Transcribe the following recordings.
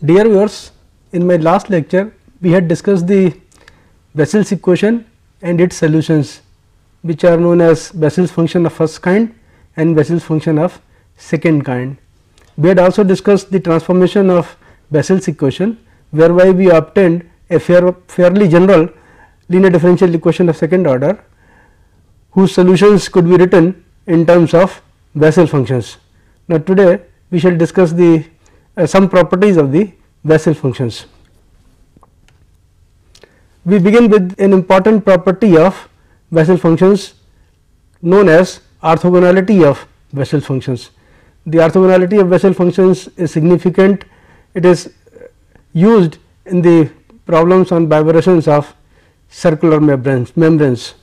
Dear viewers, in my last lecture we had discussed the Bessel's equation and its solutions, which are known as Bessel's function of first kind and Bessel's function of second kind. We had also discussed the transformation of Bessel's equation, whereby we obtained a fairly general linear differential equation of second order, whose solutions could be written in terms of Bessel functions. Now, today we shall discuss the some properties of the Bessel functions. We begin with an important property of Bessel functions known as orthogonality of Bessel functions. The orthogonality of Bessel functions is significant. It is used in the problems on vibrations of circular membranes.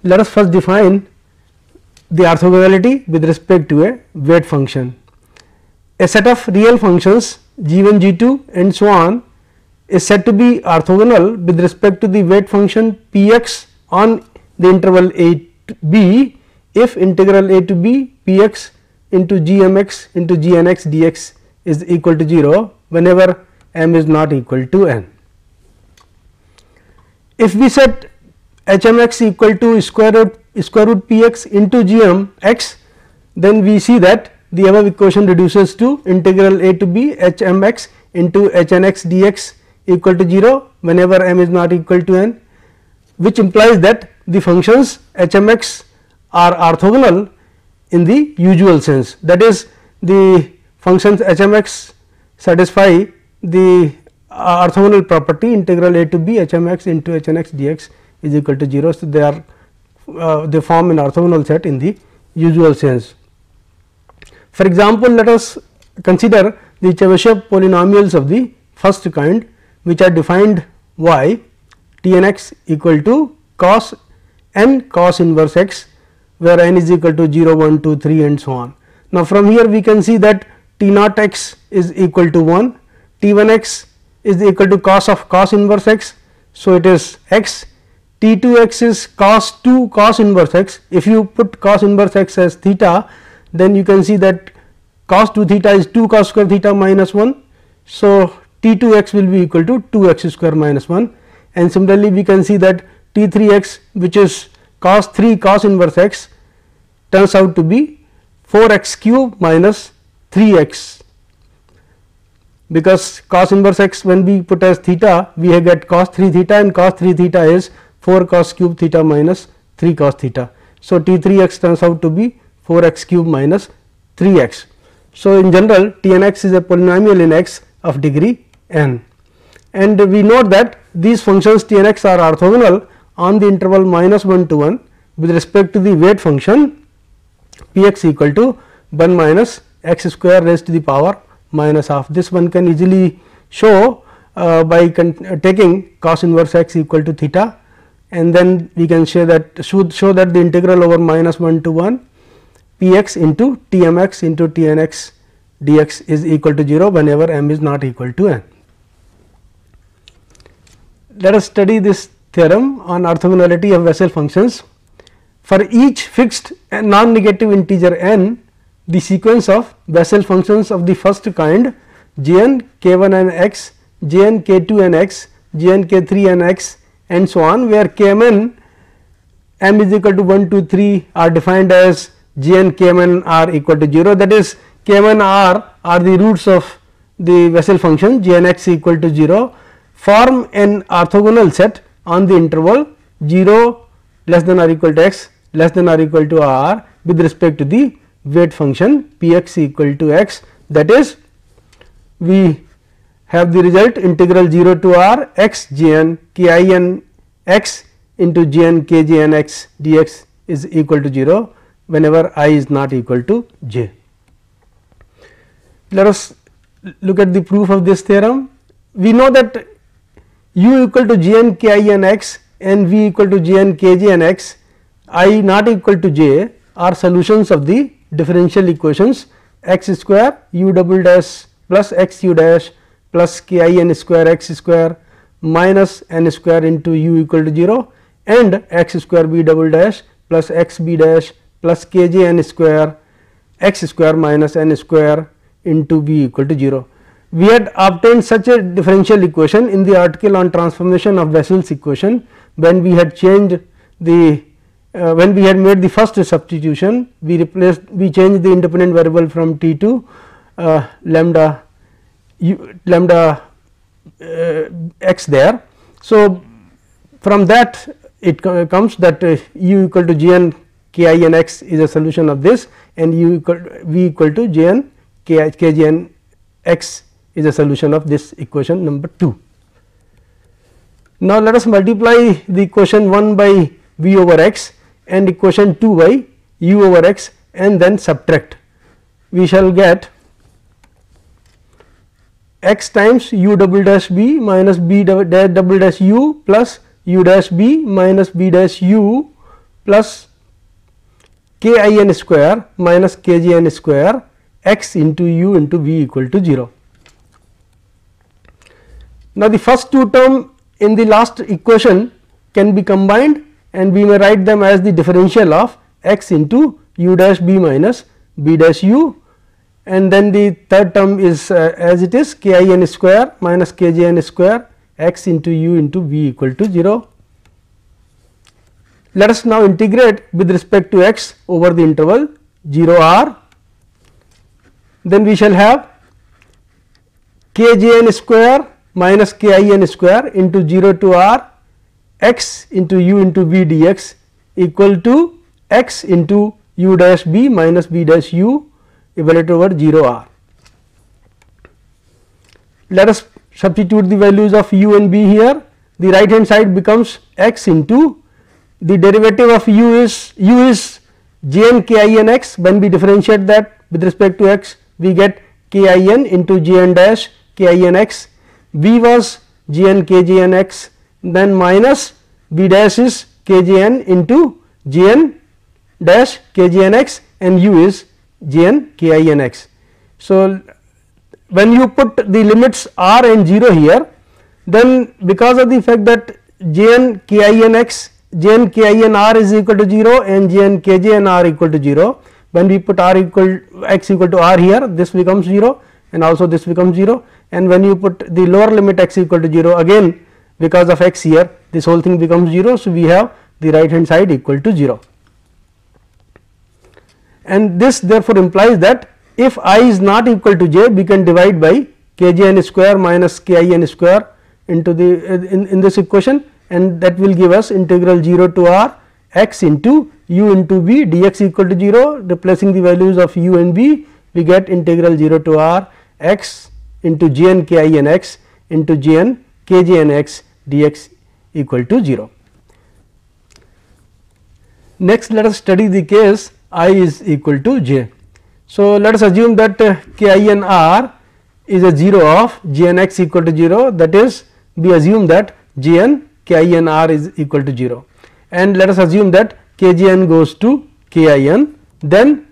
Let us first define the orthogonality with respect to a weight function. A set of real functions g1, g2 and so on is said to be orthogonal with respect to the weight function px on the interval a to b if integral a to b px into gmx into gnx dx is equal to 0 whenever m is not equal to n. If we set hmx equal to square root px into gmx, then we see that the above equation reduces to integral a to b hmx into hnx dx equal to 0 whenever m is not equal to n, which implies that the functions hmx are orthogonal in the usual sense. That is, the functions hmx satisfy the orthogonal property integral a to b hmx into hnx dx is equal to 0. So, they form an orthogonal set in the usual sense. For example, let us consider the Chebyshev polynomials of the first kind, which are defined y t n x equal to cos n cos inverse x, where n is equal to 0, 1, 2, 3 and so on. Now, from here we can see that t naught x is equal to 1, t 1 x is equal to cos of cos inverse x. So, it is x, t 2 x is cos 2 cos inverse x. If you put cos inverse x as theta, then you can see that cos 2 theta is 2 cos square theta minus 1. So, t 2 x will be equal to 2 x square minus 1, and similarly we can see that t 3 x, which is cos 3 cos inverse x, turns out to be 4 x cube minus 3 x, because cos inverse x when we put as theta we get cos 3 theta, and cos 3 theta is 4 cos cube theta minus 3 cos theta. So, t 3 x turns out to be 4 x cube minus 3 x. So, in general t n x is a polynomial in x of degree n, and we note that these functions t n x are orthogonal on the interval minus 1 to 1 with respect to the weight function p x equal to 1 minus x square raised to the power minus half. This one can easily show by taking cos inverse x equal to theta, and then we can show that the integral over minus 1 to 1 p x into t m x into t n x dx is equal to 0 whenever m is not equal to n. Let us study this theorem on orthogonality of Bessel functions. For each fixed and non-negative integer n, the sequence of Bessel functions of the first kind Jn k1 n x, Jn k2 n x, Jn k3 n x and so on, where kmn m is equal to 1, 2, 3 are defined as Jn kmn r equal to 0. That is, kmn r are the roots of the Bessel function Jn x equal to 0, form an orthogonal set on the interval 0 less than or equal to x less than or equal to r with respect to the weight function p x equal to x. That is, we have the result integral 0 to r x jn k I n x into jn k j n x dx is equal to 0 whenever I is not equal to j. Let us look at the proof of this theorem. We know that u equal to jn k I n x and v equal to jn k j n x, I not equal to j are solutions of the differential equations x square u double dash plus x u dash plus k I n square x square minus n square into u equal to 0 and x square b double dash plus x b dash plus k j n square x square minus n square into V equal to 0. We had obtained such a differential equation in the article on transformation of Bessel's equation when we had changed the when we had made the first substitution. We changed the independent variable from t to lambda x there. So, from that it comes that u equal to Gn Kin x is a solution of this, and V equal to Gn Kgn x is a solution of this equation number 2. Now, let us multiply the equation 1 by V over x and equation 2 by u over x and then subtract. We shall get x times u double dash b minus b double dash u plus u dash b minus b dash u plus Kin square minus Kgn square x into u into V equal to 0. Now, the first two term in the last equation can be combined, and we may write them as the differential of x into u dash b minus b dash u, and then the third term is as it is Kin square minus Kgn square x into u into V equal to 0. Let us now integrate with respect to x over the interval 0 r. Then we shall have Kgn square minus Kin square into 0 to r x into u into V dx equal to x into u dash b minus b dash u evaluated over 0 r. Let us substitute the values of u and b here. The right hand side becomes x into the derivative of u is Gn Kin x. When we differentiate that with respect to x, we get Kin into Gn dash Kin x. V was Gn Kgn x, then minus b dash is Kgn into Gn dash Kgn x, and u is Gn Kin x. So, when you put the limits r and 0 here, then because of the fact that Gn Kin x, Gn Kin r is equal to 0 and Gn Kgn r equal to 0, when we put r equal x equal to r here, this becomes 0 and also this becomes 0, and when you put the lower limit x equal to 0, again because of x here, this whole thing becomes 0. So, we have the right hand side equal to 0, and this therefore implies that if I is not equal to j, we can divide by Kgn square minus Kin square into the in this equation, and that will give us integral 0 to r x into u into v dx equal to 0. Replacing the values of u and v, we get integral 0 to r x into Gn Kin x into Gn Kgn x dx equal to 0. Next, let us study the case I is equal to j. So, let us assume that Kin r is a 0 of Gn x equal to 0, that is, we assume that Gn Kin r is equal to 0, and let us assume that Kgn goes to Kin, then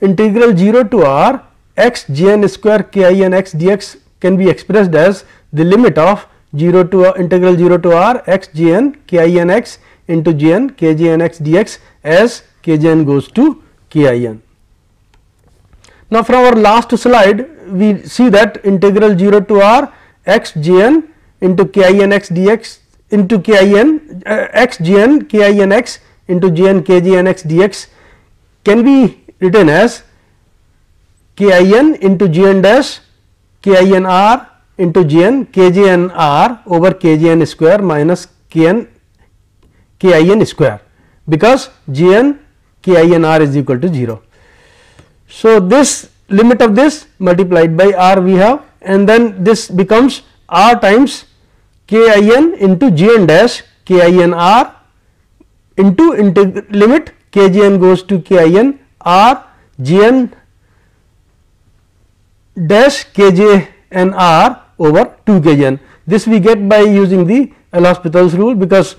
integral 0 to r x Gn square Kin x dx can be expressed as the limit of 0 to integral 0 to r x Gn Kin x into Gn Kgn x dx as Kgn goes to Kin. Now, from our last slide, we see that integral 0 to r x Gn into Kin x dx into Kin x Gn Kin x into Gn Kgn x dx can be written as Kin into Gn dash Kin r into Gn Kgn r over Kgn square minus Kin square, because Gn Kin r is equal to 0. So, this limit of this multiplied by r we have, and then this becomes r times Kin into Gn dash Kin r into limit Kgn goes to Kin r Gn dash Kgn r over 2 Kgn. This we get by using the L'Hospital's rule, because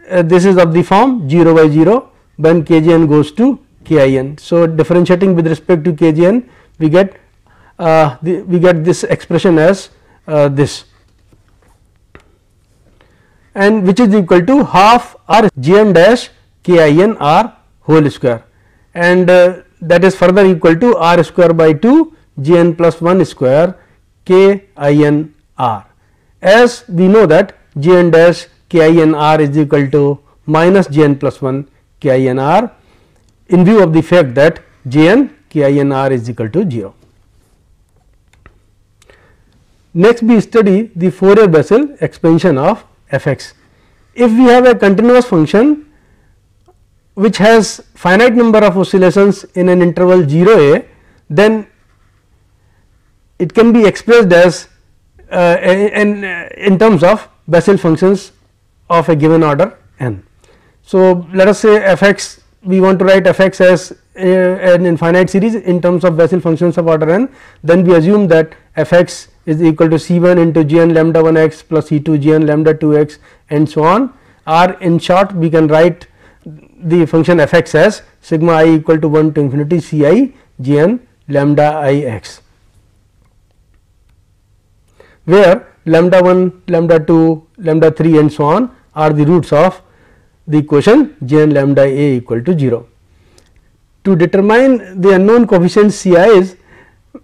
this is of the form 0 by 0 when Kgn goes to Kin. So, differentiating with respect to Kgn, we get this expression as this, and which is equal to half r Gn dash Kin r whole square, and that is further equal to r square by 2 Gn plus 1 square Kin r, as we know that Gn dash Kin r is equal to minus Gn plus 1 Kin r, in view of the fact that Gn Kin r is equal to 0. Next we study the Fourier-Bessel expansion of f x. If we have a continuous function which has finite number of oscillations in an interval 0 a, then it can be expressed as in terms of Bessel functions of a given order n. So, let us say f x, we want to write f x as an infinite series in terms of Bessel functions of order n, then we assume that f x is equal to C 1 into G n lambda 1 x plus C 2 G n lambda 2 x and so on, or in short we can write the function f x as sigma I equal to 1 to infinity C I G n lambda I x, where lambda 1, lambda 2, lambda 3 and so on are the roots of the equation G n lambda A equal to 0. To determine the unknown coefficients C i's,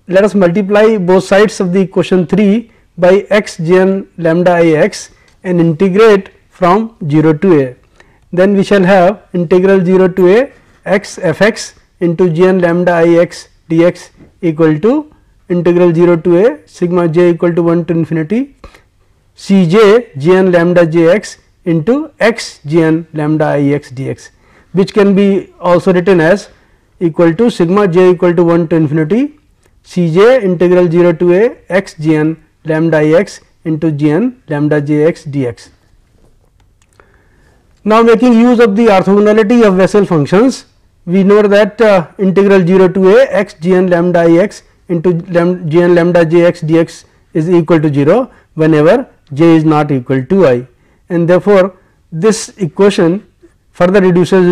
let us multiply both sides of the equation 3 by x G n lambda I x and integrate from 0 to a. Then we shall have integral 0 to a x f x into G n lambda I x dx equal to integral 0 to a sigma j equal to 1 to infinity C j G n lambda j x into x G n lambda I x dx, which can be also written as equal to sigma j equal to 1 to infinity C j integral 0 to a x G n lambda I x into G n lambda j x dx. Now, making use of the orthogonality of Bessel functions, we know that integral 0 to a x G n lambda I x into G n lambda j x dx is equal to 0 whenever j is not equal to I, and therefore, this equation further reduces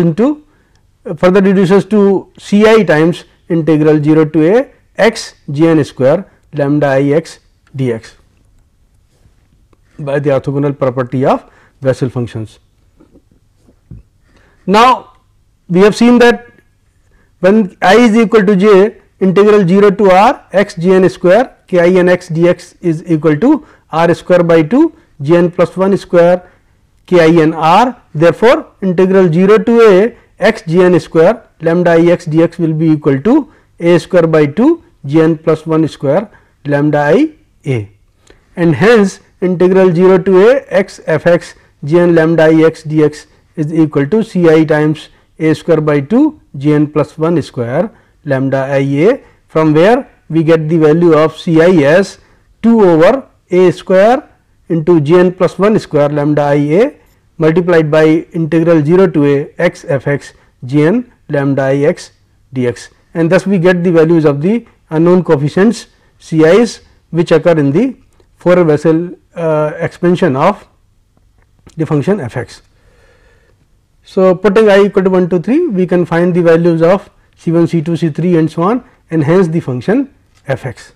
to C I times integral 0 to a x G n square lambda I x dx by the orthogonal property of Bessel functions. Now, we have seen that when I is equal to j, integral 0 to r x G n square k I n x dx is equal to r square by 2 G n plus 1 square k I n r. Therefore, integral 0 to a x G n square lambda I x dx will be equal to a square by 2 G n plus 1 square lambda I a, and hence integral 0 to a x f x G n lambda I x dx is equal to C I times a square by 2 G n plus 1 square lambda I a, from where we get the value of C I as 2 over a square into G n plus 1 square lambda I a multiplied by integral 0 to a x f x G n lambda I x dx, and thus we get the values of the unknown coefficients C i's which occur in the Fourier-Bessel expansion of the function f x. So, putting I equal to 1 to 3, we can find the values of C 1, C 2, C 3 and so on, and hence the function f x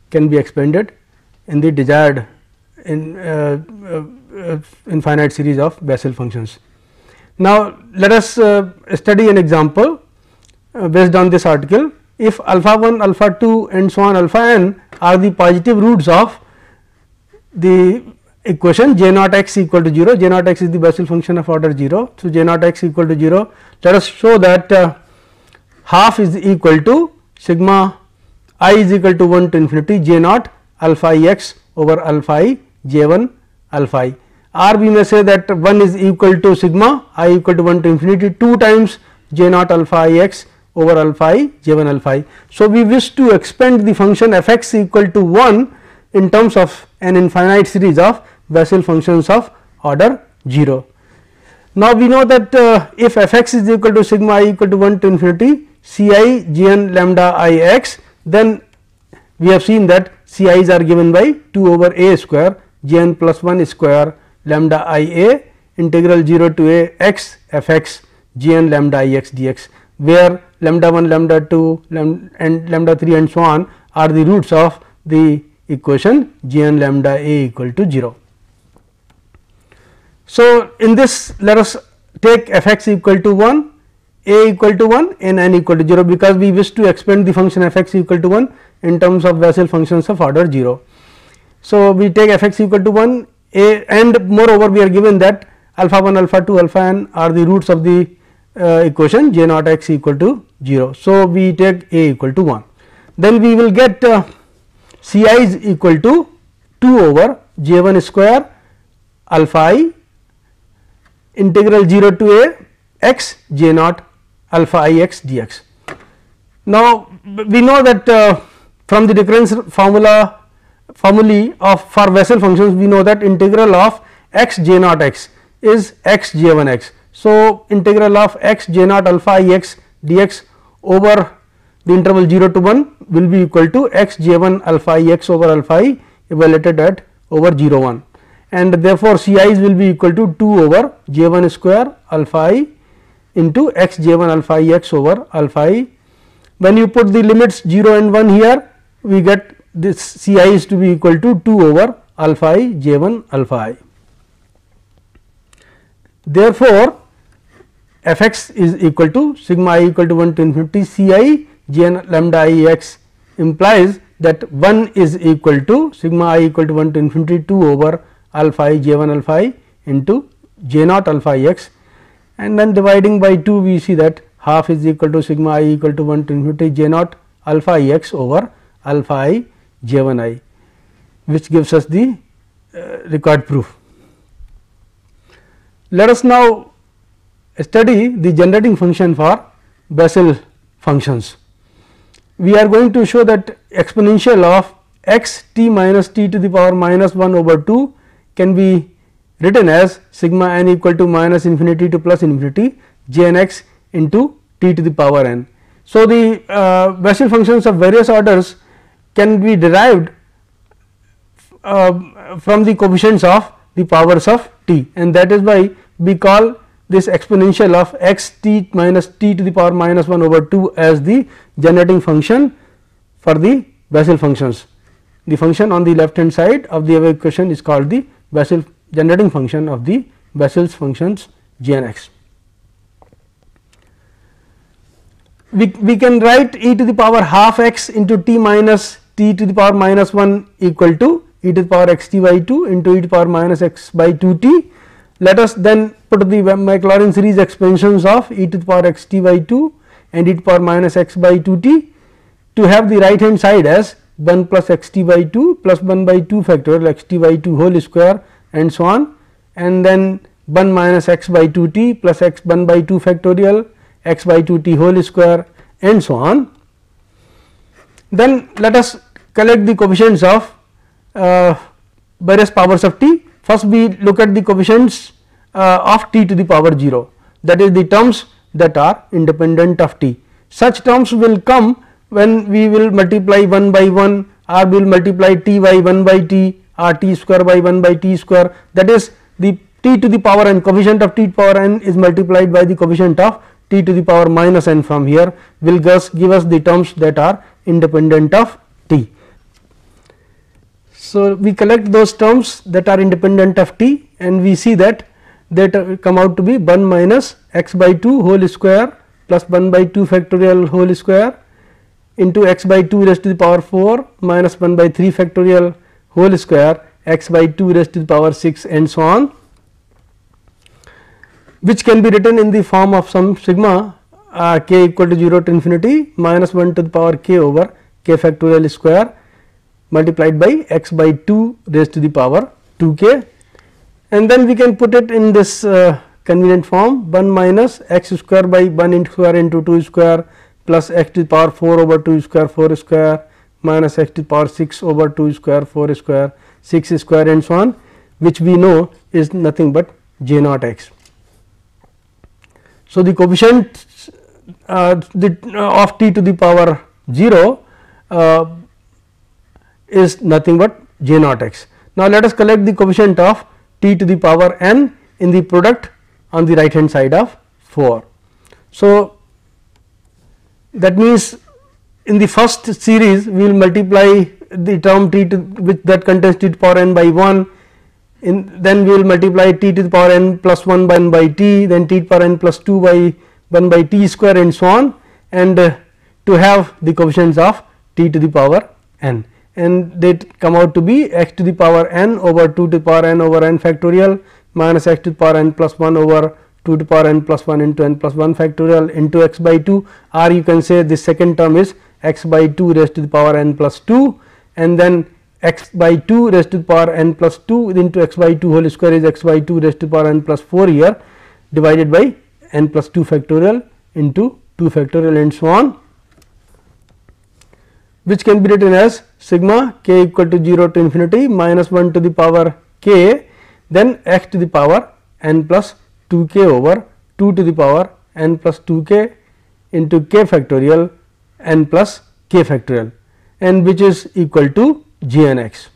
can be expanded in the desired infinite series of Bessel functions. Now, let us study an example based on this article. If alpha 1, alpha 2 and so on alpha n are the positive roots of the equation j naught x equal to 0, j naught x is the Bessel function of order 0. So, j naught x equal to 0, let us show that half is equal to sigma I is equal to 1 to infinity j naught alpha I x over alpha I j 1 alpha I, or we may say that 1 is equal to sigma I equal to 1 to infinity 2 times j naught alpha I x over alpha I j 1 alpha I. So, we wish to expand the function f x equal to 1 in terms of an infinite series of Bessel functions of order 0. Now, we know that if f x is equal to sigma I equal to 1 to infinity C I g n lambda I x, then we have seen that C i's are given by 2 over a square g n plus 1 square lambda I a integral 0 to a x f x g n lambda I x dx, where lambda 1, lambda 2 and lambda 3 and so on are the roots of the equation g n lambda a equal to 0. So, in this let us take f x equal to 1 a equal to 1 and n equal to 0, because we wish to expand the function f x equal to 1 in terms of Bessel functions of order 0. So, we take f x equal to 1 a, and moreover we are given that alpha 1, alpha 2, alpha n are the roots of the equation j naught x equal to 0. So, we take a equal to 1, then we will get C I is equal to 2 over j 1 square alpha I integral 0 to a x j naught alpha I x dx. Now, we know that from the recurrence formulae of for Bessel functions, we know that integral of x j naught x is x j 1 x. So, integral of x j naught alpha I x dx over the interval 0 to 1 will be equal to x j 1 alpha I x over alpha I evaluated at over 0 1, and therefore, C i's will be equal to 2 over j 1 square alpha I into x j 1 alpha I x over alpha I. When you put the limits 0 and 1 here, we get this C I is to be equal to 2 over alpha I j 1 alpha I. Therefore, f x is equal to sigma I equal to 1 to infinity C I j n lambda I x, implies that 1 is equal to sigma I equal to 1 to infinity 2 over alpha I j 1 alpha I into j naught alpha I x, and then dividing by 2 we see that half is equal to sigma I equal to 1 to infinity j naught alpha I x over alpha I j 1 I, which gives us the required proof. Let us now study the generating function for Bessel functions. We are going to show that exponential of x t minus t to the power minus 1 over 2 can be written as sigma n equal to minus infinity to plus infinity j n x into t to the power n. So, the Bessel functions of various orders can be derived from the coefficients of the powers of t, and that is why we call this exponential of x t minus t to the power minus 1 over 2 as the generating function for the Bessel functions. The function on the left hand side of the above equation is called the Bessel generating function of the Bessel's functions g n x. We can write e to the power half x into t minus t to the power minus 1 equal to e to the power x t by 2 into e to the power minus x by 2 t. Let us then put the Maclaurin series expansions of e to the power x t by 2 and e to the power minus x by 2 t to have the right hand side as 1 plus x t by 2 plus 1 by 2 factorial x t by 2 whole square and so on, and then 1 minus x by 2 t plus x 1 by 2 factorial x by 2 t whole square and so on. Then let us collect the coefficients of various powers of t. First we look at the coefficients of t to the power 0, that is the terms that are independent of t. Such terms will come when we will multiply 1 by 1, or we will multiply t by 1 by t, or t square by 1 by t square, that is the t to the power n, coefficient of t to the power n is multiplied by the coefficient of t to the power minus n from here, will give us the terms that are independent of t. So, we collect those terms that are independent of t, and we see that they come out to be 1 minus x by 2 whole square plus 1 by 2 factorial whole square into x by 2 raised to the power 4 minus 1 by 3 factorial whole square x by 2 raised to the power 6 and so on, which can be written in the form of some sigma k equal to 0 to infinity minus 1 to the power k over k factorial square multiplied by x by 2 raised to the power 2 k, and then we can put it in this convenient form 1 minus x square by 1 into square into 2 square plus x to the power 4 over 2 square 4 square minus x to the power 6 over 2 square 4 square 6 square and so on, which we know is nothing but j naught x. So, the coefficient of t to the power 0 is nothing but j naught x. Now, let us collect the coefficient of t to the power n in the product on the right hand side of 4. So, that means in the first series we will multiply the term t to with that contains t to the power n by 1, then we will multiply t to the power n plus 1 by t, then t to the power n plus 2 by 1 by t square and so on, and to have the coefficients of t to the power n, and they come out to be x to the power n over 2 to the power n over n factorial minus x to the power n plus 1 over 2 to the power n plus 1 into n plus 1 factorial into x by 2, or you can say this second term is x by 2 raised to the power n plus 2, and then x by 2 raised to the power n plus 2 into x by 2 whole square is x by 2 raised to the power n plus 4 here divided by n plus 2 factorial into 2 factorial and so on, which can be written as sigma k equal to 0 to infinity minus 1 to the power k, then x to the power n plus 2 k over 2 to the power n plus 2 k into k factorial n plus k factorial, and which is equal to g n x.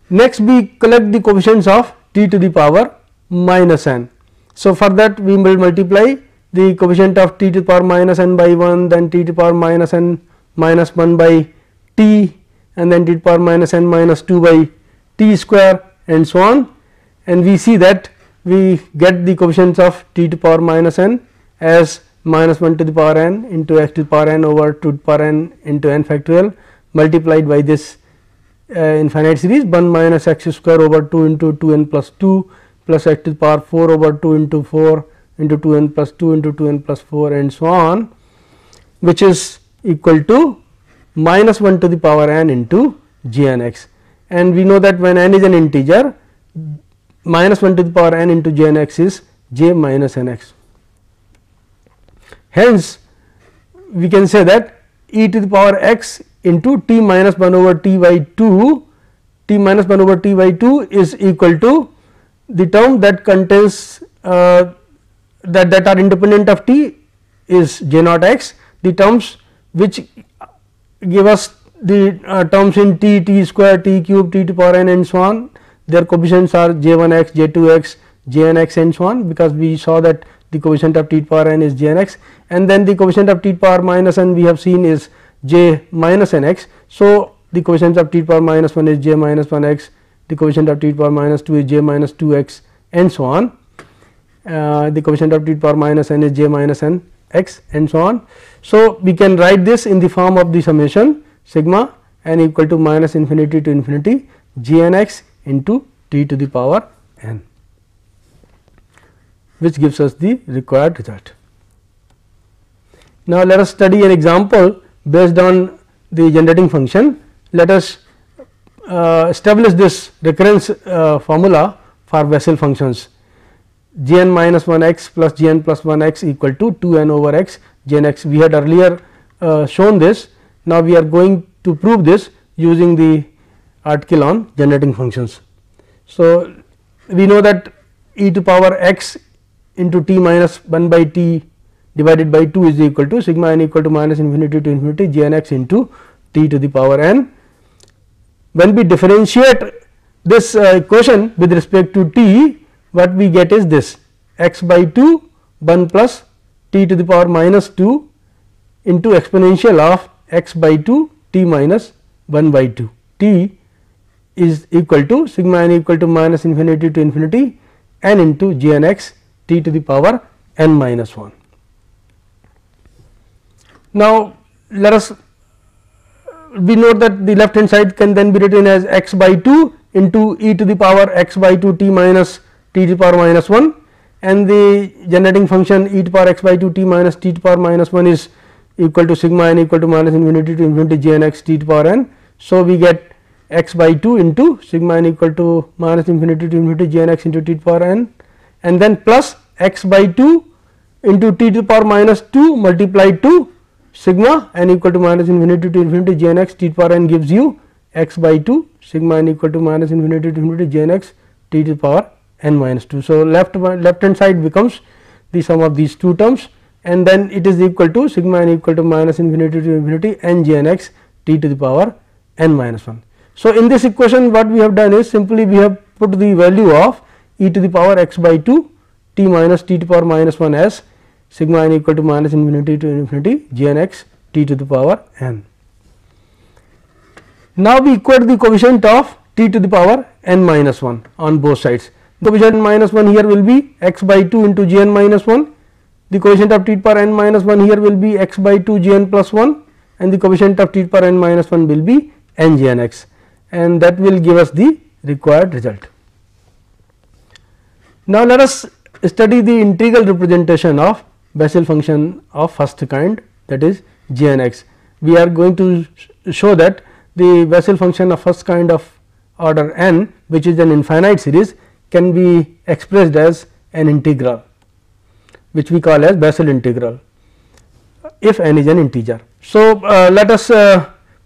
Next we collect the coefficients of t to the power minus n. So, for that we will multiply the coefficient of t to the power minus n by 1, then t to the power minus n minus 1 by t, and then t to the power minus n minus 2 by t square and so on, and we see that we get the coefficients of t to the power minus n as minus 1 to the power n into x to the power n over 2 to the power n into n factorial multiplied by this infinite series 1 minus x square over 2 into 2 n plus 2 plus x to the power 4 over 2 into 4 into 2 n plus 2 into 2 n plus 4 and so on, which is equal to minus 1 to the power n into g n x, and we know that when n is an integer, minus 1 to the power n into g n x is j minus n x. Hence, we can say that e to the power x into t minus 1 over t by 2, t minus 1 over t by 2 is equal to the term that contains that are independent of t is j naught x, the terms which give us the terms in t, t square, t cube, t to the power n and so on, their coefficients are j 1 x, j 2 x, j n x and so on, because we saw that the coefficient of t to the power n is j n x, and then the coefficient of t to the power minus n we have seen is j minus n x. So, the coefficient of t to the power minus 1 is j minus 1 x, the coefficient of t to the power minus 2 is j minus 2 x and so on, the coefficient of t to the power minus n is j minus n x and so on. So, we can write this in the form of the summation sigma n equal to minus infinity to infinity g n x into t to the power n, which gives us the required result. Now, let us study an example based on the generating function. Let us establish this recurrence formula for Bessel functions. G n minus 1 x plus g n plus 1 x equal to 2 n over x g n x. We had earlier shown this. Now, we are going to prove this using the article on generating functions. So, we know that e to power x into t minus 1 by t divided by 2 is equal to sigma n equal to minus infinity to infinity g n x into t to the power n. When we differentiate this equation with respect to t, what we get is this x by 2 1 plus t to the power minus 2 into exponential of x by 2 t minus 1 by 2, t is equal to sigma n equal to minus infinity to infinity n into g n x t to the power n minus 1. Now, let us we note that the left hand side can then be written as x by 2 into e to the power x by 2 t minus t to the power minus 1, and the generating function e to the power x by 2 t minus t to the power minus 1 is equal to sigma n equal to minus infinity to infinity g n x t to the power n. So, we get x by 2 into sigma n equal to minus infinity to infinity g n x into t to the power n, and then plus x by 2 into t to the power minus 2 multiplied to sigma n equal to minus infinity to infinity g n x t to the power n gives you x by 2 sigma n equal to minus infinity to infinity g n x t to the power n minus 2. So, left hand side becomes the sum of these two terms, and then it is equal to sigma n equal to minus infinity to infinity n g n x t to the power n minus 1. So, in this equation what we have done is simply we have put the value of e to the power x by 2 t minus t to the power minus 1 as sigma n equal to minus infinity to infinity g n x t to the power n. Now, we equate the coefficient of t to the power n minus 1 on both sides. The coefficient minus 1 here will be x by 2 into g n minus 1. The coefficient of t to the power n minus 1 here will be x by 2 g n plus 1, and the coefficient of t to the power n minus 1 will be n g n x, and that will give us the required result. Now, let us study the integral representation of Bessel function of first kind, that is g n x. We are going to show that the Bessel function of first kind of order n, which is an infinite series, can be expressed as an integral, which we call as Bessel integral, if n is an integer. So, let us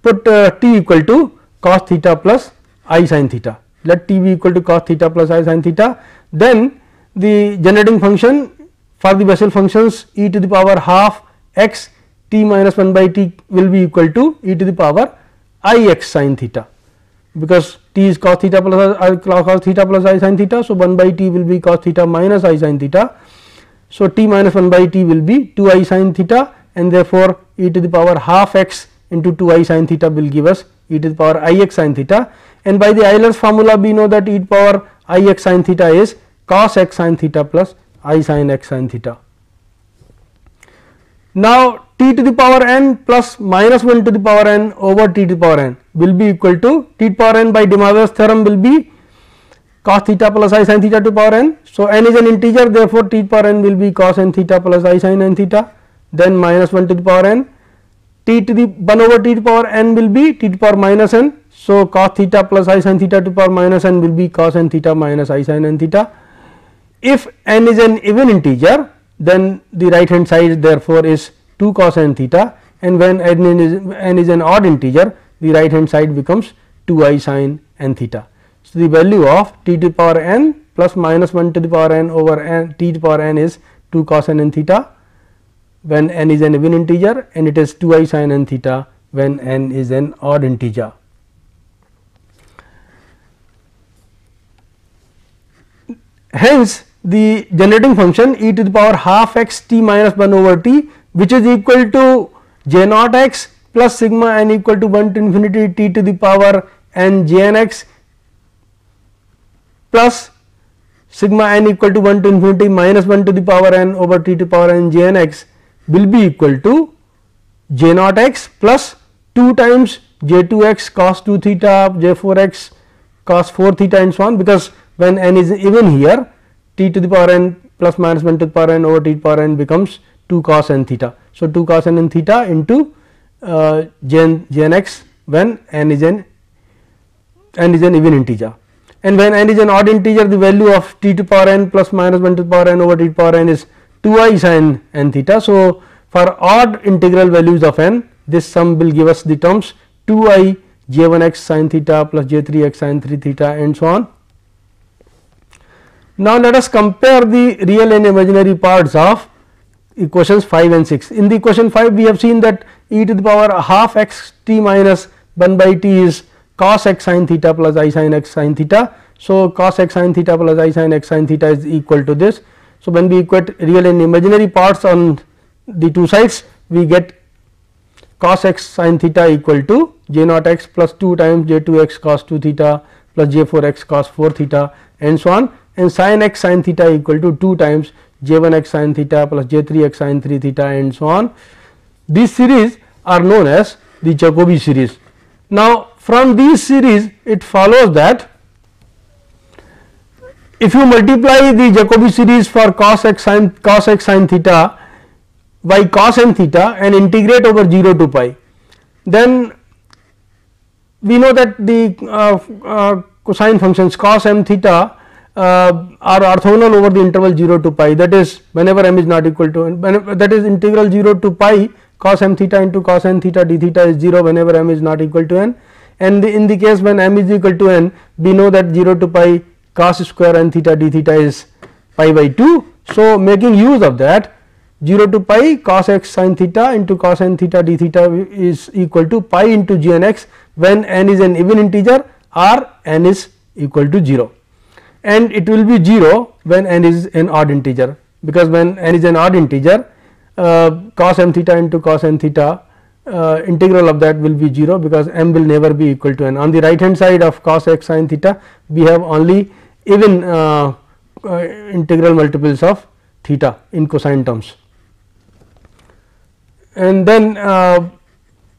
put t equal to cos theta plus I sin theta. Let t be equal to cos theta plus I sin theta. Then the generating function for the Bessel functions e to the power half x t minus 1 by t will be equal to e to the power I x sin theta, because t is cos theta plus I sin theta. So, 1 by t will be cos theta minus I sin theta. So, t minus 1 by t will be 2 I sin theta, and therefore, e to the power half x into 2 I sin theta will give us e to the power I x sin theta, and by the Euler's formula we know that e to the power I x sin theta is cos x sin theta plus I sin x sin theta. Now, t to the power n plus minus 1 to the power n over t to the power n will be equal to t to the power n by De Moivre's theorem will be cos theta plus I sin theta to the power n. So, n is an integer, therefore, t to the power n will be cos n theta plus I sin n theta, then minus 1 to the power n, t to the 1 over t to the power n will be t to the power minus n. So, cos theta plus I sin theta to the power minus n will be cos n theta minus I sin n theta. If n is an even integer, then the right hand side therefore is 2 cos n theta, and when n is an odd integer, the right hand side becomes 2 I sin n theta. So, the value of t to the power n plus minus 1 to the power n over n t to the power n is 2 cos n theta when n is an even integer, and it is 2 I sin n theta when n is an odd integer. Hence, the generating function e to the power half x t minus 1 over t, which is equal to j naught x plus sigma n equal to 1 to infinity t to the power n j n x plus sigma n equal to 1 to infinity minus 1 to the power n over t to the power n j n x will be equal to j naught x plus 2 times j 2 x cos 2 theta, j 4 x cos 4 theta, and so on, because when n is even here, t to the power n plus minus 1 to the power n over t to the power n becomes 2 cos n theta. So, 2 cos n theta into j n x when n is an even integer, and when n is an odd integer, the value of t to the power n plus minus 1 to the power n over t to the power n is 2 I sin n theta. So, for odd integral values of n, this sum will give us the terms 2 I j 1 x sin theta plus j 3 x sin 3 theta, and so on. Now, let us compare the real and imaginary parts of equations 5 and 6. In the equation 5, we have seen that e to the power half x t minus 1 by t is cos x sin theta plus I sin x sin theta. So, cos x sin theta plus I sin x sin theta is equal to this. So, when we equate real and imaginary parts on the two sides, we get cos x sin theta equal to j naught x plus 2 times j 2 x cos 2 theta plus j 4 x cos 4 theta, and so on, and sin x sin theta equal to 2 times j 1 x sin theta plus j 3 x sin 3 theta, and so on. These series are known as the Jacobi series. Now, from these series it follows that if you multiply the Jacobi series for cos x sin theta by cos n theta and integrate over 0 to pi, then we know that the cosine functions cos m theta are orthogonal over the interval 0 to pi, that is whenever m is not equal to n, that is integral 0 to pi cos m theta into cos n theta d theta is 0 whenever m is not equal to n, and in the case when m is equal to n, we know that 0 to pi cos square n theta d theta is pi by 2. So, making use of that, 0 to pi cos x sin theta into cos n theta d theta is equal to pi into g n x when n is an even integer or n is equal to 0, and it will be 0 when n is an odd integer, because when n is an odd integer, cos m theta into cos n theta integral of that will be 0, because m will never be equal to n. On the right hand side of cos x sin theta, we have only even integral multiples of theta in cosine terms. And then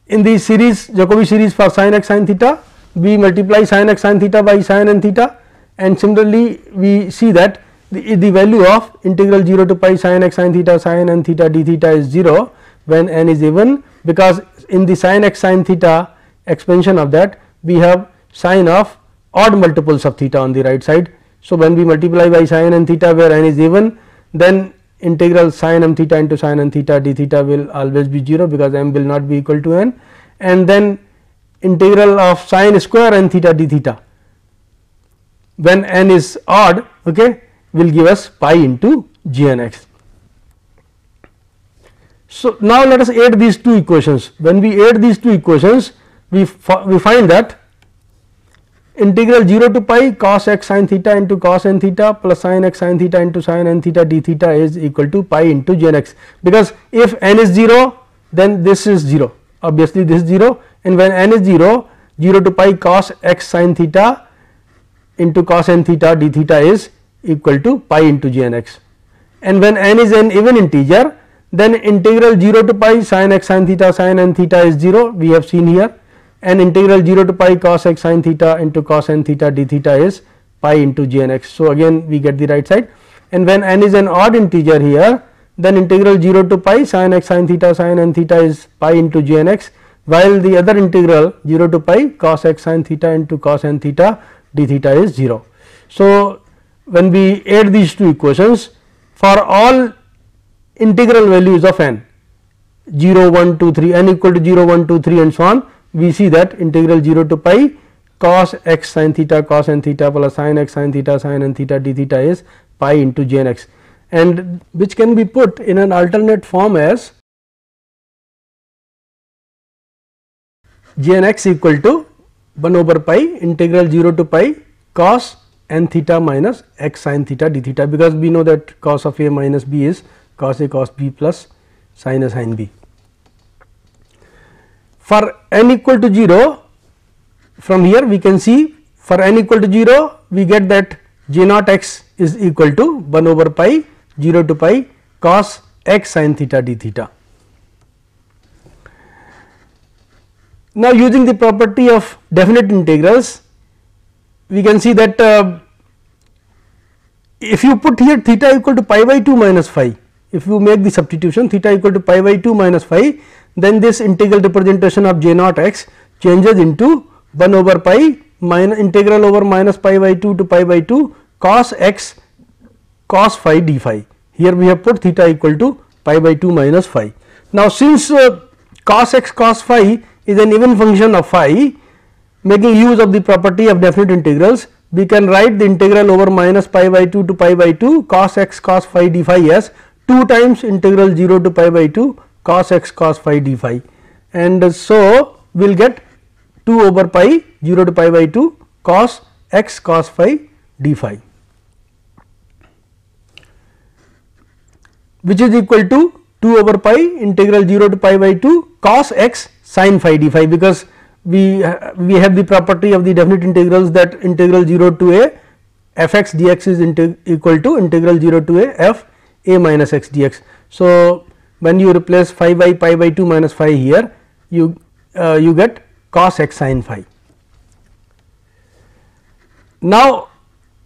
in the series, Jacobi series for sin x sin theta, we multiply sin x sin theta by sin n theta, and similarly we see that the value of integral 0 to pi sin x sin n theta d theta is 0 when n is even, because in the sin x sin theta expansion of that we have sin of odd multiples of theta on the right side. So, when we multiply by sin n theta where n is even, then integral sin m theta into sin n theta d theta will always be 0 because m will not be equal to n, and then integral of sin square n theta d theta when n is odd, okay, will give us pi into gnx. So, now let us add these two equations. When we add these two equations, we find that integral 0 to pi cos x sin theta into cos n theta plus sin x sin theta into sin n theta d theta is equal to pi into gnx, because if n is 0 then this is 0, obviously this is 0, and when n is 0, 0 to pi cos x sin theta into cos n theta d theta is equal to pi into gnx, and when n is an even integer, then integral 0 to pi sin x sin n theta is 0, we have seen here, and integral 0 to pi cos x sin theta into cos n theta d theta is pi into gnx. So, again we get the right side, and when n is an odd integer here, then integral 0 to pi sin x sin n theta is pi into gnx, while the other integral 0 to pi cos x sin theta into cos n theta d theta is 0. So, when we add these two equations for all integral values of n 0, 1, 2, 3, n equal to 0, 1, 2, 3 and so on, we see that integral 0 to pi cos x sin theta cos n theta plus sin x sin n theta d theta is pi into gnx, and which can be put in an alternate form as gnx equal to 1 over pi integral 0 to pi cos n theta minus x sin theta d theta, because we know that cos of a minus b is cos a cos b plus sin a sin b. For n equal to 0, from here we can see for n equal to 0 we get that j naught x is equal to 1 over pi 0 to pi cos x sin theta d theta. Now, using the property of definite integrals, we can see that if you put here theta equal to pi by 2 minus phi, if you make the substitution theta equal to pi by 2 minus phi, then this integral representation of j naught x changes into 1 over pi minus integral over minus pi by 2 to pi by 2 cos x cos phi d phi. Here we have put theta equal to pi by 2 minus phi. Now, since cos x cos phi is an even function of phi, making use of the property of definite integrals, we can write the integral over minus pi by 2 to pi by 2 cos x cos phi d phi as 2 times integral 0 to pi by 2 cos x cos phi d phi, and so we will get 2 over pi 0 to pi by 2 cos x cos phi d phi, which is equal to 2 over pi integral 0 to pi by 2 cos x sin phi d phi, because we have the property of the definite integrals that integral 0 to a f x dx is equal to integral 0 to a f a minus x dx. So, when you replace phi by pi by 2 minus phi here, you get cos x sin phi. Now,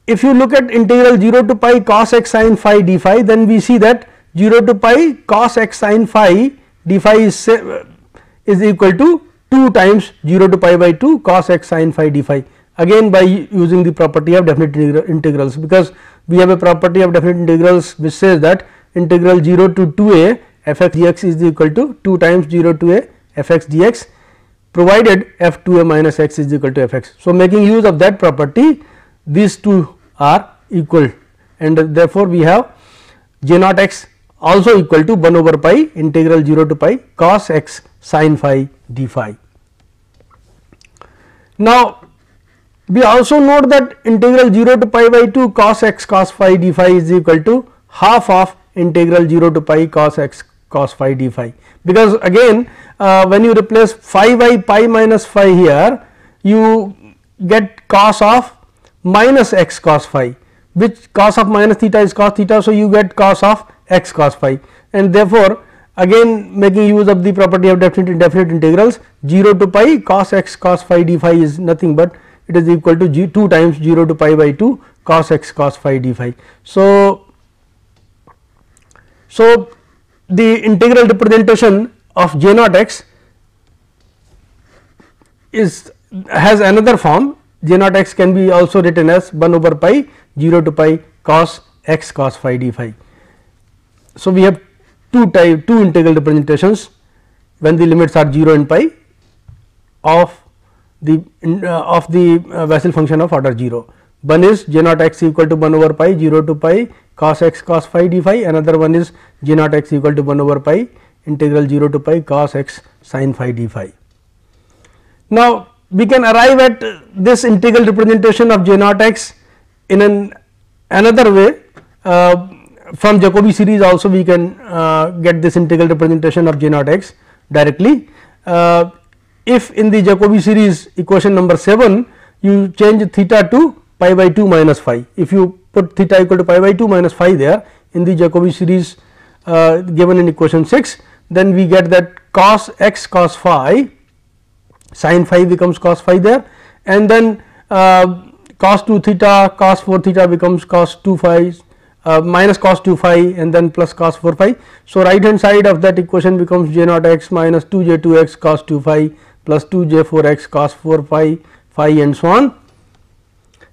if you look at integral 0 to pi cos x sin phi d phi, then we see that 0 to pi cos x sin phi d phi is equal to 2 times 0 to pi by 2 cos x sin phi d phi, again by using the property of definite integrals, because we have a property of definite integrals which says that integral 0 to 2a f x dx is equal to 2 times 0 to a f x dx, provided f 2a minus x is equal to f x. So, making use of that property, these two are equal, and therefore, we have j naught x also equal to 1 over pi integral 0 to pi cos x sin phi d phi. Now, we also note that integral 0 to pi by 2 cos x cos phi d phi is equal to half of integral 0 to pi cos x cos phi d phi, because again when you replace phi by pi minus phi here, you get cos of minus x cos phi, which cos of minus theta is cos theta. So, you get cos of x cos phi, and therefore, again making use of the property of definite indefinite integrals, 0 to pi cos x cos phi d phi is nothing but it is equal to 2 times 0 to pi by 2 cos x cos phi d phi. So, the integral representation of j naught x has another form. J naught x can be also written as 1 over pi 0 to pi cos x cos phi d phi. So, we have two integral representations when the limits are 0 and pi of the Bessel function of order 0. One is j naught x equal to 1 over pi 0 to pi cos x cos phi d phi, another one is j naught x equal to 1 over pi integral 0 to pi cos x sin phi d phi. Now, we can arrive at this integral representation of j naught x in another way. From Jacobi series also we can get this integral representation of j naught x directly. If in the Jacobi series equation number 7 you change theta to pi by 2 minus phi, if you put theta equal to pi by 2 minus phi there in the Jacobi series given in equation 6, then we get that cos x cos phi sin phi becomes cos phi there, and then cos 2 theta cos 4 theta becomes cos 2 phi minus cos 2 phi and then plus cos 4 phi. So, right hand side of that equation becomes j naught x minus 2 j 2 x cos 2 phi plus 2 j 4 x cos 4 phi and so on.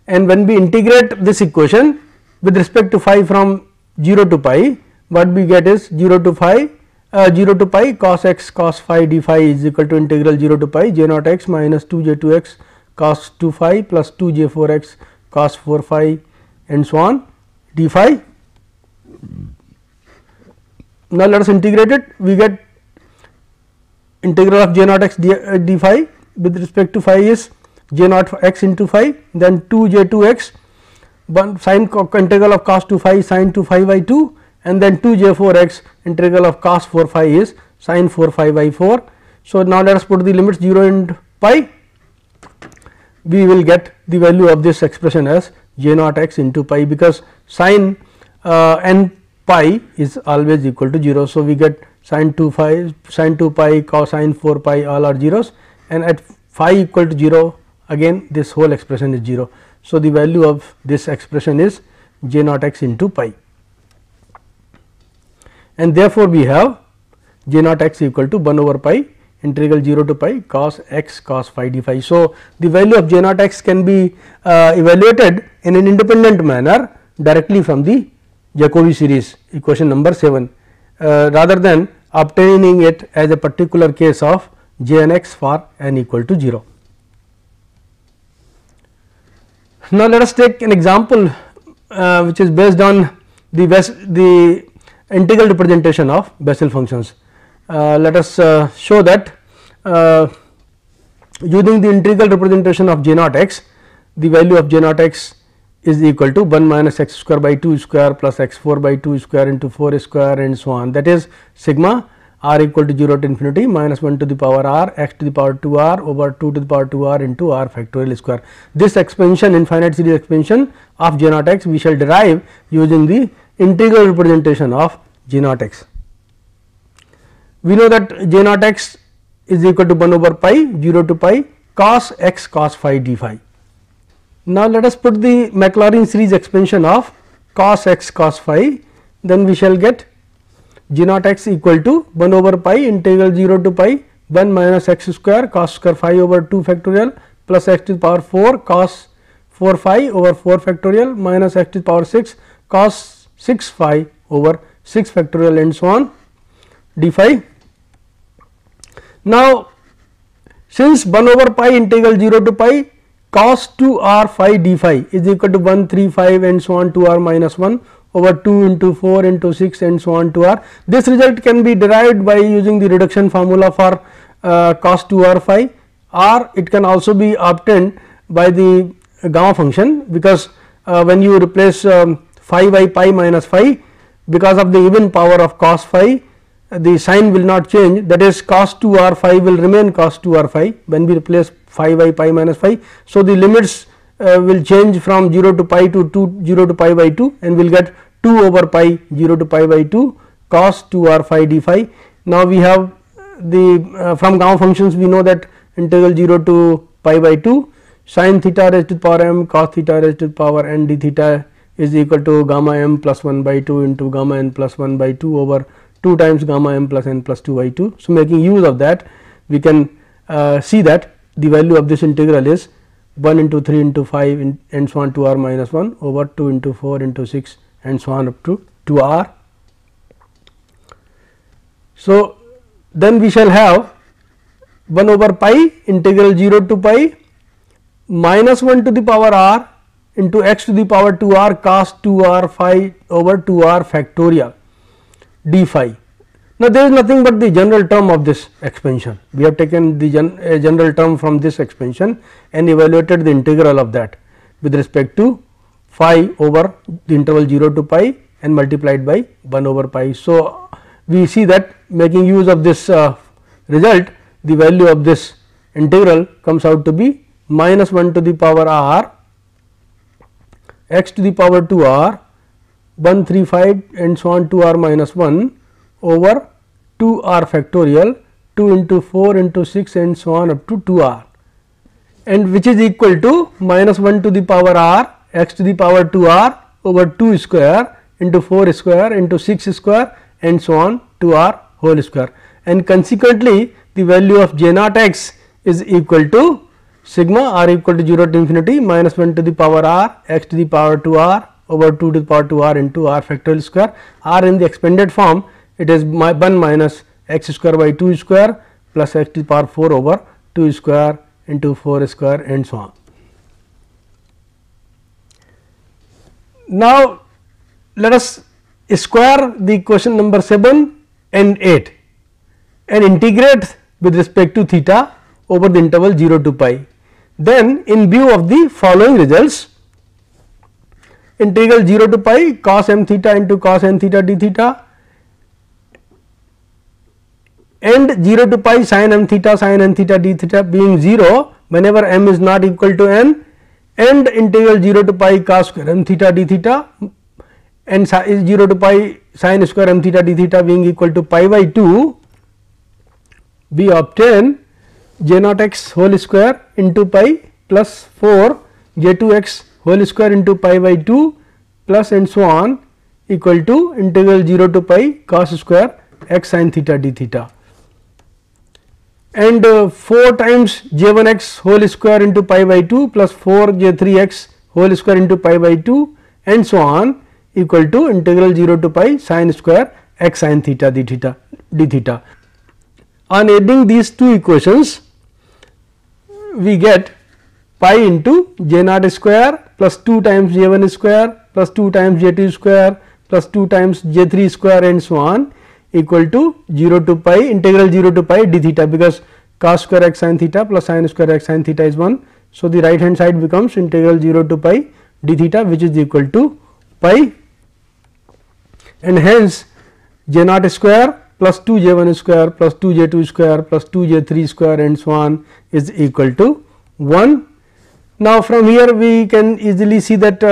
And when we integrate this equation with respect to phi from 0 to pi, what we get is 0 to pi cos x cos phi d phi is equal to integral 0 to pi j naught x minus 2 j 2 x cos 2 phi plus 2 j 4 x cos 4 phi and so on d phi. Now, let us integrate it. We get integral of j naught x d phi with respect to phi is j naught x into phi, then 2 j 2 x sin integral of cos 2 phi sin 2 phi by 2, and then 2 j 4 x integral of cos 4 phi is sin 4 phi by 4. So, now let us put the limits 0 and pi. We will get the value of this expression as j naught x into pi, because sin n pi is always equal to 0. So, we get sin 2 pi cos sin 4 pi all are zeros, and at phi equal to 0 again this whole expression is 0. So, the value of this expression is j naught x into pi, and therefore, we have j naught x equal to 1 over pi integral 0 to pi cos x cos phi d phi. So, the value of j naught x can be evaluated in an independent manner directly from the Jacobi series equation number 7 rather than obtaining it as a particular case of j n x for n equal to 0. Now, let us take an example which is based on the integral representation of Bessel functions. Let us show that using the integral representation of j naught x, the value of j naught x is equal to 1 minus x square by 2 square plus x 4 by 2 square into 4 square and so on, that is sigma r equal to 0 to infinity minus 1 to the power r x to the power 2 r over 2 to the power 2 r into r factorial square. This expansion, infinite series expansion of j naught x, we shall derive using the integral representation of j naught x. We know that j naught x is equal to 1 over pi 0 to pi cos x cos phi d phi. Now, let us put the Maclaurin series expansion of cos x cos phi, then we shall get j naught x equal to 1 over pi integral 0 to pi 1 minus x square cos square phi over 2 factorial plus x to the power 4 cos 4 phi over 4 factorial minus x to the power 6 cos 6 phi over 6 factorial and so on d phi. Now, since 1 over pi integral 0 to pi cos 2 r phi d phi is equal to 1 3 5 and so on 2 r minus 1 over 2 into 4 into 6 and so on 2 r. This result can be derived by using the reduction formula for cos 2 r phi, or it can also be obtained by the gamma function, because when you replace phi by pi minus phi, because of the even power of cos phi, the sign will not change, that is cos 2 r phi will remain cos 2 r phi when we replace phi by pi minus phi. So, the limits will change from 0 to pi to 0 to pi by 2, and we will get 2 over pi 0 to pi by 2 cos 2 r phi d phi. Now, we have the from gamma functions we know that integral 0 to pi by 2 sin theta raised to the power m cos theta raised to the power n d theta is equal to gamma m plus 1 by 2 into gamma n plus 1 by 2 over 2 times gamma m plus n plus 2 by 2. So, making use of that, we can see that the value of this integral is 1 into 3 into 5 and so on to r minus 1 over 2 into 4 into 6 and so on up to 2 r. So, then we shall have 1 over pi integral 0 to pi minus 1 to the power r into x to the power 2 r cos 2 r phi over 2 r factorial d phi. Now, there is nothing but the general term of this expansion. We have taken the general term from this expansion and evaluated the integral of that with respect to phi over the interval 0 to pi and multiplied by 1 over pi. So, we see that making use of this result, the value of this integral comes out to be minus 1 to the power r x to the power 2 r 135 and so on 2 r minus 1 over 2 r factorial 2 into 4 into 6 and so on up to 2 r, and which is equal to minus 1 to the power r x to the power 2 r over 2 square into 4 square into 6 square and so on 2 r whole square, and consequently the value of j naught x is equal to sigma r equal to 0 to infinity minus 1 to the power r x to the power 2 r over 2 to the power 2 r into r factorial square, r in the expanded form it is 1 minus x square by 2 square plus x to the power 4 over 2 square into 4 square and so on. Now, let us square the equation number 7 and 8 and integrate with respect to theta over the interval 0 to pi. Then, in view of the following results, integral 0 to pi cos m theta into cos n theta d theta and 0 to pi sin m theta sin n theta d theta being 0 whenever m is not equal to n, and integral 0 to pi cos square m theta d theta and is 0 to pi sin square m theta d theta being equal to pi by 2, we obtain j naught x whole square into pi plus 4 j 2 x whole square into pi by 2 plus and so on equal to integral 0 to pi cos square x sin theta d theta, and 4 times j 1 x whole square into pi by 2 plus 4 j 3 x whole square into pi by 2 and so on equal to integral 0 to pi sin square x sin theta d theta. On adding these two equations, we get pi into j naught square plus 2 times j 1 square plus 2 times j 2 square plus 2 times j 3 square and so on equal to 0 to pi integral 0 to pi d theta, because cos square x sin theta plus sin square x sin theta is 1. So, the right hand side becomes integral 0 to pi d theta, which is equal to pi, and hence j naught square plus 2 j 1 square plus 2 j 2 square plus 2 j 3 square and so on is equal to 1. Now, from here we can easily see that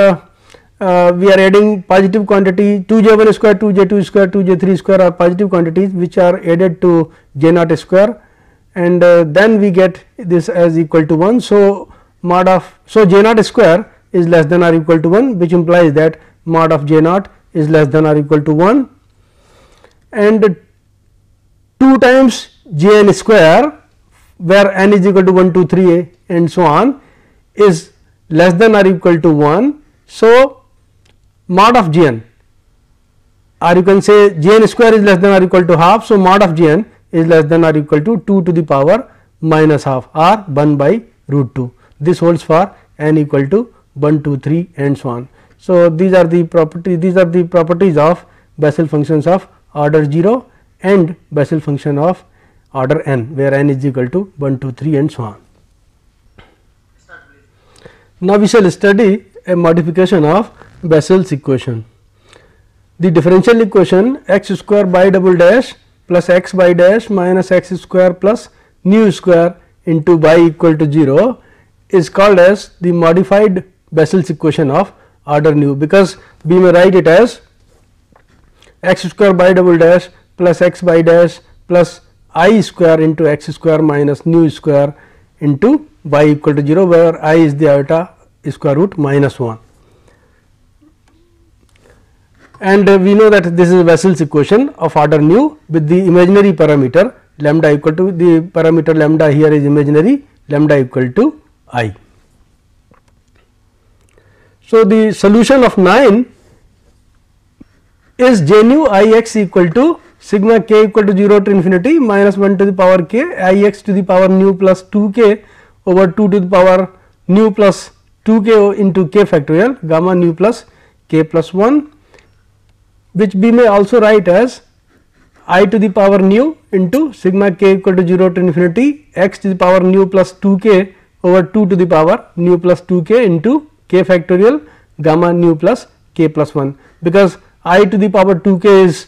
we are adding positive quantity 2 j 1 square, 2 j 2 square, 2 j 3 square are positive quantities which are added to j naught square, and then we get this as equal to 1. So, mod of j naught square is less than or equal to 1, which implies that mod of j naught is less than or equal to 1, and 2 times j n square where n is equal to 1 2 3 and so on is less than or equal to 1. So, mod of j n, or you can say j n square is less than or equal to half. So, mod of j n is less than or equal to 2 to the power minus half or 1 by root 2. This holds for n equal to 1 2 3 and so on. So, these are the properties of Bessel functions of order 0 and Bessel function of order n, where n is equal to 1 2 3 and so on. Now, we shall study a modification of Bessel's equation. The differential equation x square by double dash plus x by dash minus x square plus nu square into y equal to 0 is called as the modified Bessel's equation of order nu, because we may write it as x square by double dash plus x by dash plus I square into x square minus nu square into y equal to 0, where I is the iota square root minus 1. And we know that this is Bessel's equation of order nu with the imaginary parameter lambda equal to, the parameter lambda here is imaginary, lambda equal to I. So, the solution of 9 is j nu I x equal to sigma k equal to 0 to infinity minus 1 to the power k I x to the power nu plus 2 k over 2 to the power nu plus 2 k into k factorial gamma nu plus k plus 1, which we may also write as I to the power nu into sigma k equal to 0 to infinity x to the power nu plus 2 k over 2 to the power nu plus 2 k into k factorial gamma nu plus k plus 1, because I to the power 2 k is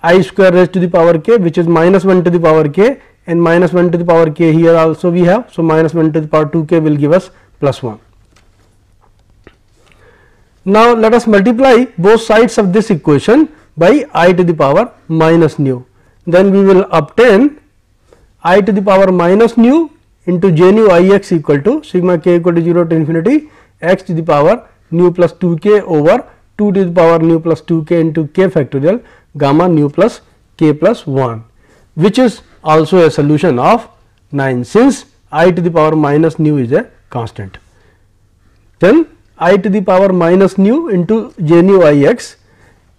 I square raised to the power k, which is minus 1 to the power k, and minus 1 to the power k here also we have. So, minus 1 to the power 2 k will give us plus 1. Now, let us multiply both sides of this equation by I to the power minus nu, then we will obtain I to the power minus nu into j nu I x equal to sigma k equal to 0 to infinity x to the power nu plus 2 k over 2 to the power nu plus 2 k into k factorial gamma nu plus k plus 1, which is also a solution of 9, since I to the power minus nu is a constant. Then I to the power minus nu into j nu I x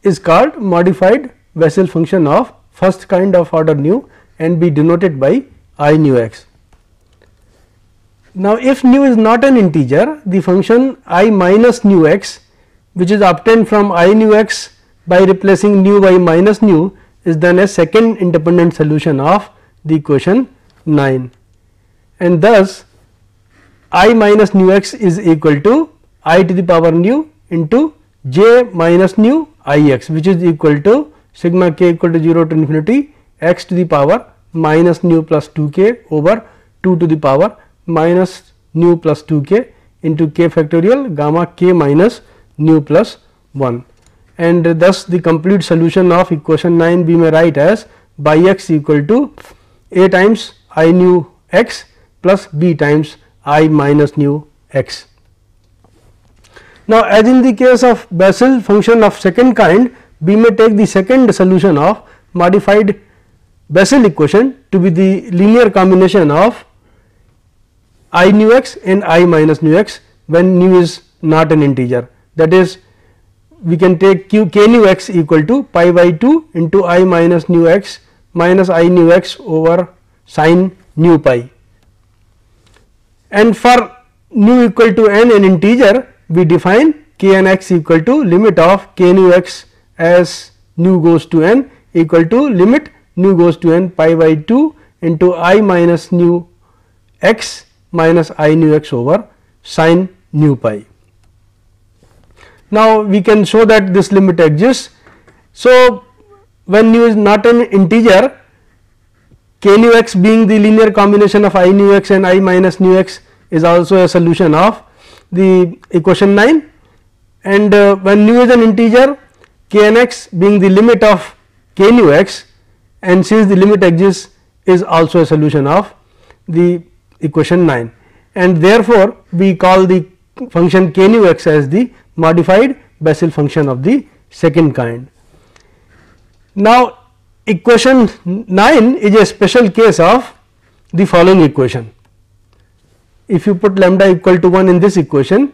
is called modified Bessel function of first kind of order nu and be denoted by I nu x. Now, if nu is not an integer, the function I minus nu x, which is obtained from I nu x by replacing nu by minus nu, is then a second independent solution of the equation 9, and thus I minus nu x is equal to I to the power nu into j minus nu I x, which is equal to sigma k equal to 0 to infinity x to the power minus nu plus 2 k over 2 to the power minus nu plus 2 k into k factorial gamma k minus nu plus 1, and thus the complete solution of equation 9 we may write as by x equal to a times I nu x plus b times I minus nu x. Now, as in the case of Bessel function of second kind, we may take the second solution of modified Bessel equation to be the linear combination of I nu x and I minus nu x when nu is not an integer. That is, we can take k nu x equal to pi by 2 into I minus nu x minus I nu x over sin nu pi, and for nu equal to n an integer, we define k n x equal to limit of k nu x as nu goes to n equal to limit nu goes to n pi by 2 into I minus nu x minus I nu x over sin nu pi. Now, we can show that this limit exists. So, when nu is not an integer, k nu x being the linear combination of I nu x and I minus nu x is also a solution of the equation 9, and when nu is an integer, k n x being the limit of k nu x, and since the limit exists is also a solution of the equation 9, and therefore, we call the function k nu x as the modified Bessel function of the second kind. Now, equation 9 is a special case of the following equation. If you put lambda equal to 1 in this equation,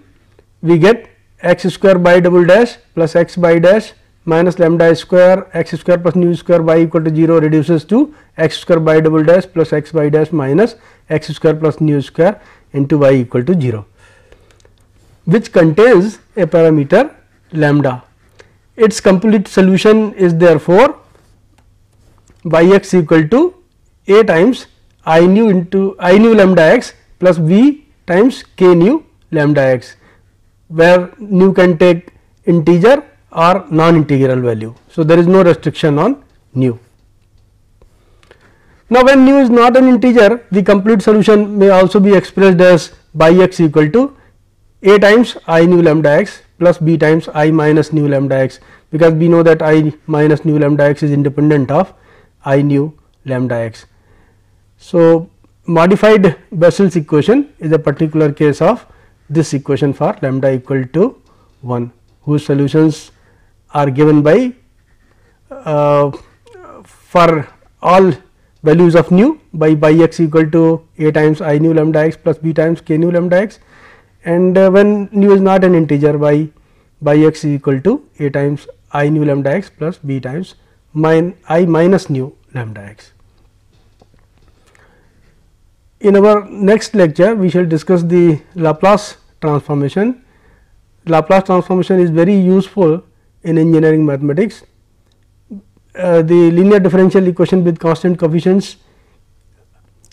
we get x square by double dash plus x by dash minus lambda square x square plus nu square y equal to 0 reduces to x square by double dash plus x by dash minus x square plus nu square into y equal to 0, which contains a parameter lambda. Its complete solution is therefore by x equal to a times I nu into I nu lambda x plus v times k nu lambda x, where nu can take integer or non-integral value. So, there is no restriction on nu. Now, when nu is not an integer, the complete solution may also be expressed as by x equal to a times I nu lambda x plus b times I minus nu lambda x, because we know that I minus nu lambda x is independent of I nu lambda x. So, modified Bessel's equation is a particular case of this equation for lambda equal to 1, whose solutions are given by for all values of nu by x equal to a times I nu lambda x plus b times k nu lambda x, and when nu is not an integer by x equal to a times I nu lambda x plus b times I minus nu lambda x. In our next lecture, we shall discuss the Laplace transformation. Laplace transformation is very useful in engineering mathematics. The linear differential equation with constant coefficients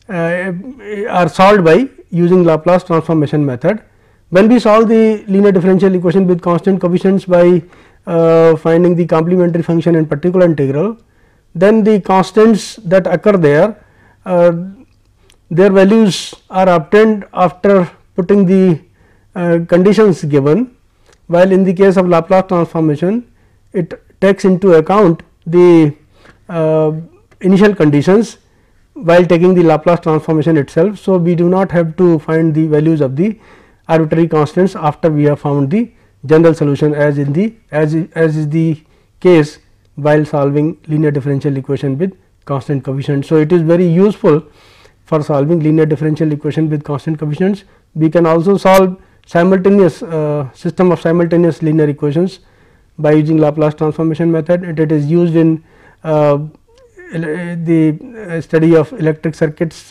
are solved by using Laplace transformation method. When we solve the linear differential equation with constant coefficients by finding the complementary function and particular integral, then the constants that occur there, their values are obtained after putting the conditions given, while in the case of Laplace transformation it takes into account the initial conditions while taking the Laplace transformation itself. So, we do not have to find the values of the arbitrary constants after we have found the general solution, as in the as is the case while solving linear differential equation with constant coefficients. So, it is very useful for solving linear differential equation with constant coefficients. We can also solve simultaneous system of simultaneous linear equations by using Laplace transformation method. It is used in the study of electric circuits,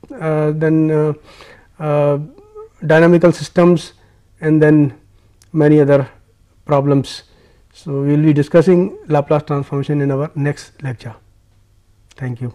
then dynamical systems, and then many other problems. So, we will be discussing Laplace transformation in our next lecture. Thank you.